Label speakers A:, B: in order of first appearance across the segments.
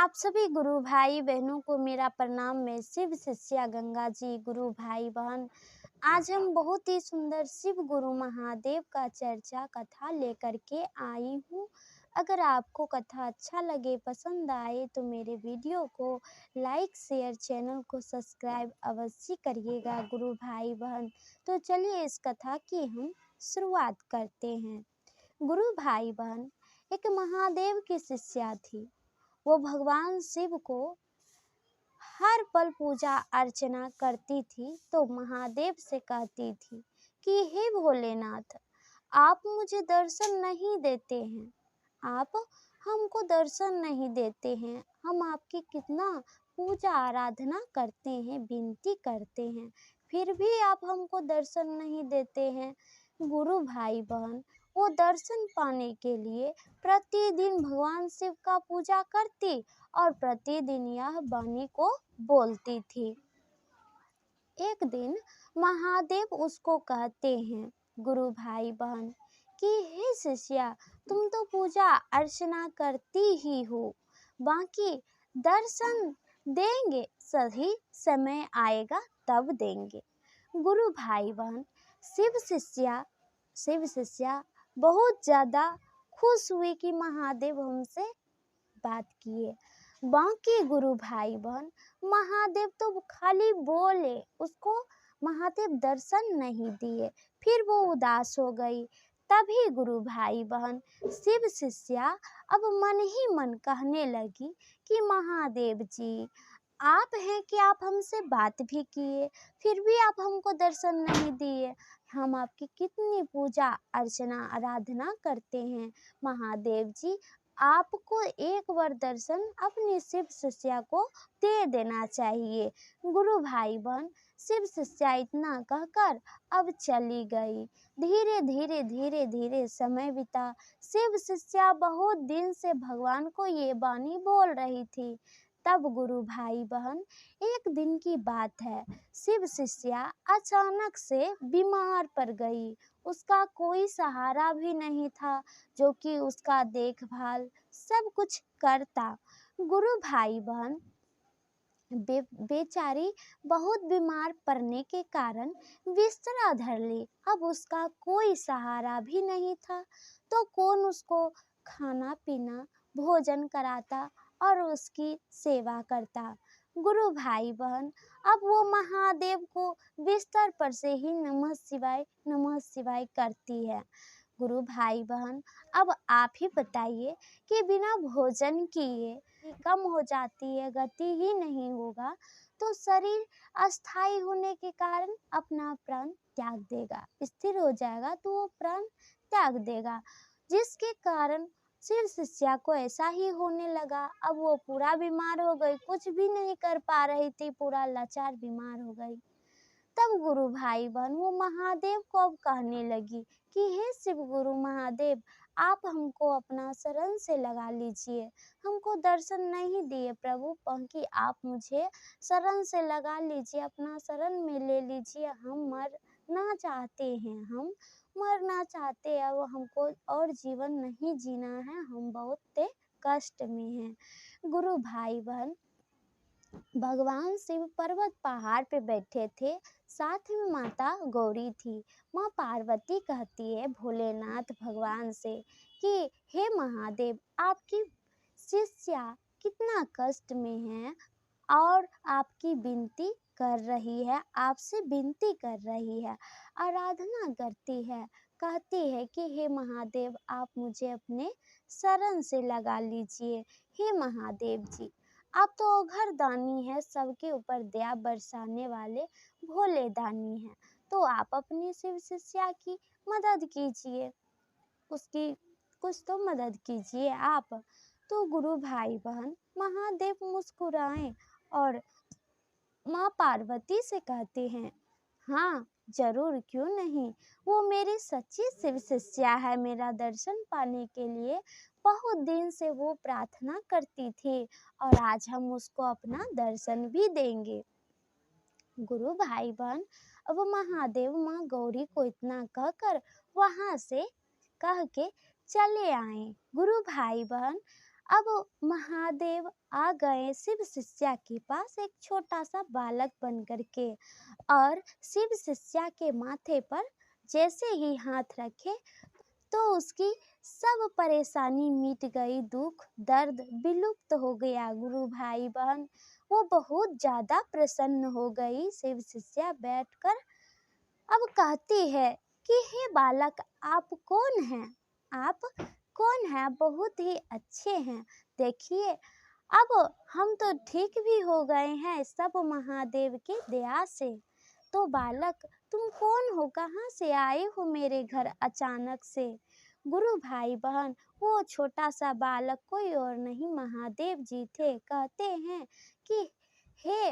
A: आप सभी गुरु भाई बहनों को मेरा प्रणाम। मैं शिव शिष्या गंगा जी। गुरु भाई बहन, आज हम बहुत ही सुंदर शिव गुरु महादेव का चर्चा कथा लेकर के आई हूँ। अगर आपको कथा अच्छा लगे, पसंद आए तो मेरे वीडियो को लाइक शेयर, चैनल को सब्सक्राइब अवश्य करिएगा गुरु भाई बहन। तो चलिए इस कथा की हम शुरुआत करते हैं। गुरु भाई बहन, एक महादेव की शिष्या थी। वो भगवान शिव को हर पल पूजा अर्चना करती थी। तो महादेव से कहती थी कि हे भोलेनाथ, आप मुझे दर्शन नहीं देते हैं, आप हमको दर्शन नहीं देते हैं। हम आपकी कितना पूजा आराधना करते हैं, विनती करते हैं, फिर भी आप हमको दर्शन नहीं देते हैं। गुरु भाई बहन, वो दर्शन पाने के लिए प्रतिदिन भगवान शिव का पूजा करती और प्रतिदिन यह वाणी को बोलती थी। एक दिन महादेव उसको कहते हैं, गुरु भाई बहन, कि हे शिष्या, तुम तो पूजा अर्चना करती ही हो, बाकी दर्शन देंगे, सही समय आएगा तब देंगे। गुरु भाई बहन, शिव शिष्या बहुत ज़्यादा खुश हुई कि महादेव हमसे बात किए। बाकी गुरु भाई बहन, महादेव तो खाली बोले, उसको महादेव दर्शन नहीं दिए। फिर वो उदास हो गई। तभी गुरु भाई बहन, शिव शिष्या अब मन ही मन कहने लगी कि महादेव जी, आप हैं कि आप हमसे बात भी किए, फिर भी आप हमको दर्शन नहीं दिए। हम आपकी कितनी पूजा अर्चना आराधना करते हैं। महादेव जी, आपको एक बार दर्शन अपनी शिव शिष्या को दे देना चाहिए। गुरु भाई बहन, शिव शिष्या इतना कहकर अब चली गई। धीरे धीरे समय बीता। शिव शिष्या बहुत दिन से भगवान को ये वाणी बोल रही थी। तब गुरु भाई बहन, एक दिन की बात है, शिव शिष्या अचानक से बीमार पड़ गई। उसका कोई सहारा भी नहीं था जो कि उसका देखभाल सब कुछ करता। गुरु भाई बहन, बेचारी बहुत बीमार पड़ने के कारण बिस्तरा धर ली। अब उसका कोई सहारा भी नहीं था, तो कौन उसको खाना पीना भोजन कराता और उसकी सेवा करता। गुरु भाई बहन, अब वो महादेव को बिस्तर पर से ही नमः शिवाय करती है। गुरु भाई बहन, अब आप ही बताइए कि बिना भोजन किए कम हो जाती है, गति ही नहीं होगा तो शरीर अस्थाई होने के कारण अपना प्राण त्याग देगा। स्थिर हो जाएगा तो वो प्राण त्याग देगा, जिसके कारण शिव शिष्या को ऐसा ही होने लगा। अब वो पूरा बीमार हो गई, कुछ भी नहीं कर पा रही थी, पूरा लाचार बीमार हो गई। तब गुरु भाई बहन वो महादेव को अब कहने लगी कि हे शिव गुरु महादेव, आप हमको अपना शरण से लगा लीजिए। हमको दर्शन नहीं दिए प्रभु, कि आप मुझे शरण से लगा लीजिए, अपना शरण में ले लीजिए। हम मरना चाहते हैं, हम मरना चाहते हैं, अब हमको और जीवन नहीं जीना है, हम बहुत कष्ट में हैं। गुरु भाई बहन, भगवान शिव पर्वत पहाड़ पे बैठे थे, साथ में माता गौरी थी। माँ पार्वती कहती है भोलेनाथ भगवान से कि हे महादेव, आपकी शिष्या कितना कष्ट में है और आपकी विनती कर रही है, आपसे विनती कर रही है, आराधना करती है, कहती है कि हे महादेव, आप मुझे अपने शरण से लगा लीजिए। हे महादेव जी, आप तो अघर दानी है, सबके ऊपर दया बरसाने वाले भोले दानी हैं, तो आप अपनी शिव शिष्या की मदद कीजिए, उसकी कुछ तो मदद कीजिए आप। तो गुरु भाई बहन, महादेव मुस्कुराए और माँ पार्वती से कहते हैं, हाँ जरूर, क्यों नहीं, वो मेरी सच्ची शिव शिष्या है। मेरा दर्शन पाने के लिए बहुत दिन से वो प्रार्थना करती थी और आज हम उसको अपना दर्शन भी देंगे। गुरु भाई बहन, अब महादेव माँ गौरी को इतना कहकर वहां से कह के चले आए। गुरु भाई बहन, अब महादेव आ गए शिव शिष्या के पास एक छोटा सा बालक बन करके, और शिव शिष्या के माथे पर जैसे ही हाथ रखे तो उसकी सब परेशानी मिट गई, दुख दर्द विलुप्त हो गया। गुरु भाई बहन, वो बहुत ज्यादा प्रसन्न हो गई। शिव शिष्या बैठकर अब कहती है कि हे बालक, आप कौन हैं? आप कौन हैं? आप बहुत ही अच्छे हैं। देखिए, अब हम तो ठीक भी हो गए हैं सब महादेव की दया से। तो बालक, तुम कौन हो? कहाँ से आए हो मेरे घर अचानक से? गुरु भाई बहन, वो छोटा सा बालक कोई और नहीं महादेव जी थे। कहते हैं कि हे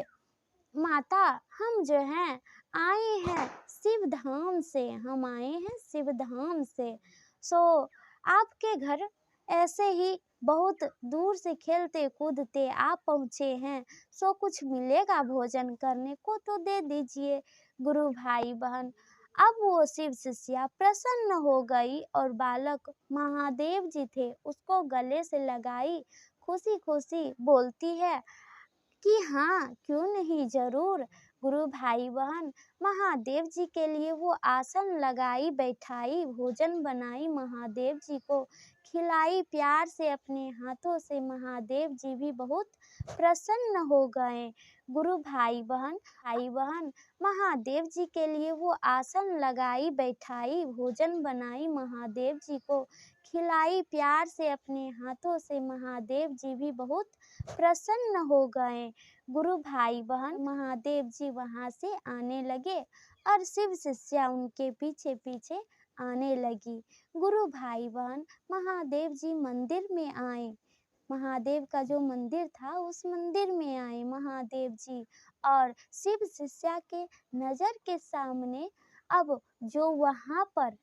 A: माता, हम जो हैं आए हैं शिव धाम से, हम आए हैं शिव धाम से। सो आपके घर ऐसे ही बहुत दूर से खेलते कूदते आप पहुँचे हैं, सो कुछ मिलेगा भोजन करने को तो दे दीजिए। गुरु भाई बहन, अब वो शिव शिष्या प्रसन्न हो गई और बालक महादेव जी थे उसको गले से लगाई, खुशी खुशी बोलती है कि हाँ, क्यों नहीं, जरूर। गुरु भाई बहन, महादेव जी के लिए वो आसन लगाई, बैठाई, भोजन बनाई, महादेव जी को खिलाई प्यार से अपने हाथों से। महादेव जी भी बहुत प्रसन्न हो गए। गुरु भाई बहन, महादेव जी के लिए वो आसन लगाई, बैठाई, भोजन बनाई, महादेव जी को खिलाई प्यार से अपने हाथों से। महादेव जी भी बहुत प्रसन्न हो गए। गुरु भाई बहन, महादेव जी वहां से आने लगे और शिव शिष्या उनके पीछे पीछे आने लगी। गुरु भाई बहन, महादेव जी मंदिर में आए। महादेव का जो मंदिर था उस मंदिर में आए महादेव जी, और शिव शिष्या के नजर के सामने अब जो वहां पर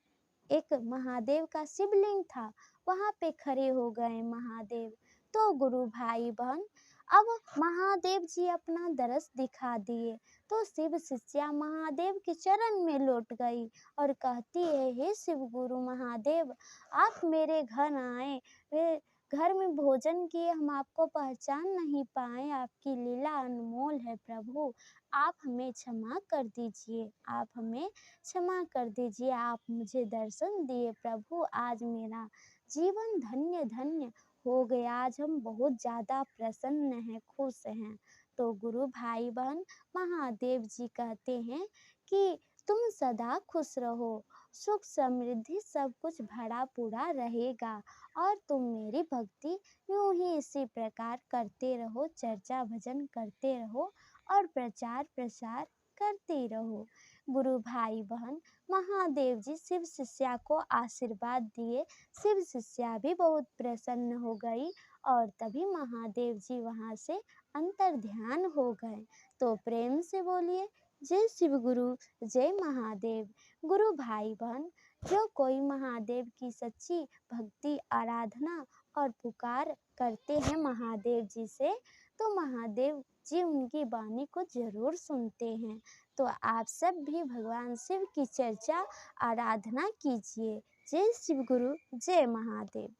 A: एक महादेव का शिवलिंग था वहां पे खड़े हो गए महादेव। तो गुरु भाई बहन, अब महादेव जी अपना दरस दिखा दिए तो शिव शिष्या महादेव के चरण में लौट गई और कहती है, हे शिव गुरु महादेव, आप मेरे घर आए, वे घर में भोजन किए, हम आपको पहचान नहीं पाए, आपकी लीला अनमोल है प्रभु, आप हमें क्षमा कर दीजिए, आप हमें क्षमा कर दीजिए। आप मुझे दर्शन दिए प्रभु, आज मेरा जीवन धन्य धन्य हो गया, आज हम बहुत ज़्यादा प्रसन्न हैं, खुश हैं। तो गुरु भाई बहन, महादेव जी कहते हैं कि तुम सदा खुश रहो, सुख समृद्धि सब कुछ भरा पूरा रहेगा, और तुम मेरी भक्ति यूं ही इसी प्रकार करते रहो, चर्चा भजन करते रहो और प्रचार प्रसार करते रहो। गुरु भाई बहन, महादेव जी शिव शिष्या को आशीर्वाद दिए। शिव शिष्या भी बहुत प्रसन्न हो गई और तभी महादेव जी वहां से अंतर ध्यान हो गए। तो प्रेम से बोलिए, जय शिव गुरु, जय महादेव। गुरु भाई बहन, जो कोई महादेव की सच्ची भक्ति आराधना और पुकार करते हैं महादेव जी से, तो महादेव जी उनकी वाणी को जरूर सुनते हैं। तो आप सब भी भगवान शिव की चर्चा आराधना कीजिए। जय शिव गुरु, जय महादेव।